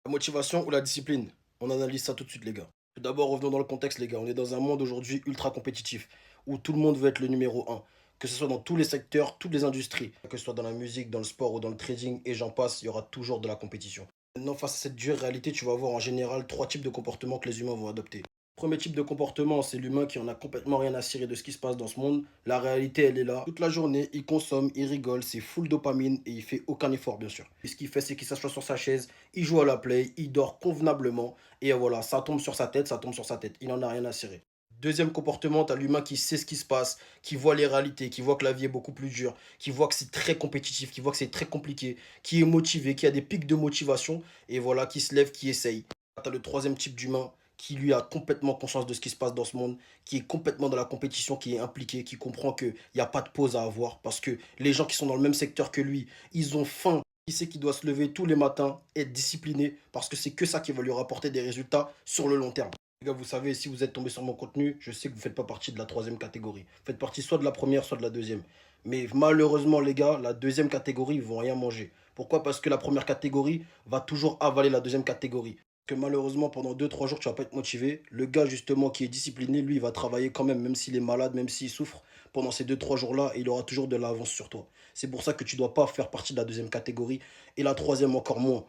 La motivation ou la discipline? On analyse ça tout de suite, les gars. Tout d'abord, revenons dans le contexte, les gars. On est dans un monde aujourd'hui ultra compétitif, où tout le monde veut être le numéro un. Que ce soit dans tous les secteurs, toutes les industries, que ce soit dans la musique, dans le sport ou dans le trading, et j'en passe, il y aura toujours de la compétition. Maintenant, face à cette dure réalité, tu vas voir en général trois types de comportements que les humains vont adopter. Premier type de comportement, c'est l'humain qui en a complètement rien à cirer de ce qui se passe dans ce monde. La réalité, elle est là. Toute la journée, il consomme, il rigole, c'est full dopamine et il fait aucun effort, bien sûr. Et ce qu'il fait, c'est qu'il s'assoit sur sa chaise, il joue à la play, il dort convenablement et voilà, ça tombe sur sa tête, ça tombe sur sa tête. Il n'en a rien à cirer. Deuxième comportement, t'as l'humain qui sait ce qui se passe, qui voit les réalités, qui voit que la vie est beaucoup plus dure, qui voit que c'est très compétitif, qui voit que c'est très compliqué, qui est motivé, qui a des pics de motivation et voilà, qui se lève, qui essaye. T'as le troisième type d'humain qui lui a complètement conscience de ce qui se passe dans ce monde, qui est complètement dans la compétition, qui est impliqué, qui comprend qu'il n'y a pas de pause à avoir parce que les gens qui sont dans le même secteur que lui, ils ont faim. Il sait qu'il doit se lever tous les matins, être discipliné parce que c'est que ça qui va lui rapporter des résultats sur le long terme. Les gars, vous savez, si vous êtes tombé sur mon contenu, je sais que vous ne faites pas partie de la troisième catégorie. Vous faites partie soit de la première, soit de la deuxième. Mais malheureusement, les gars, la deuxième catégorie, ils vont rien manger. Pourquoi? Parce que la première catégorie va toujours avaler la deuxième catégorie. Que malheureusement, pendant 2 3 jours, tu vas pas être motivé. Le gars, justement, qui est discipliné, lui, il va travailler quand même s'il est malade, même s'il souffre, pendant ces 2 3 jours-là, et il aura toujours de l'avance sur toi. C'est pour ça que tu dois pas faire partie de la deuxième catégorie, et la troisième encore moins.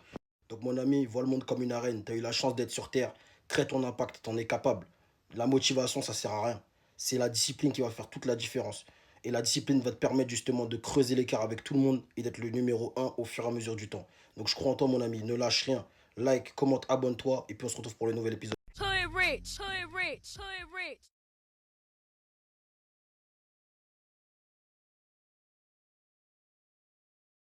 Donc, mon ami, vois le monde comme une arène. Tu as eu la chance d'être sur Terre. Crée ton impact, tu en es capable. La motivation, ça sert à rien. C'est la discipline qui va faire toute la différence. Et la discipline va te permettre justement de creuser l'écart avec tout le monde et d'être le numéro un au fur et à mesure du temps. Donc je crois en toi, mon ami. Ne lâche rien. Like, commente, abonne-toi. Et puis on se retrouve pour le nouvel épisode. Hood rich, hood rich, hood rich.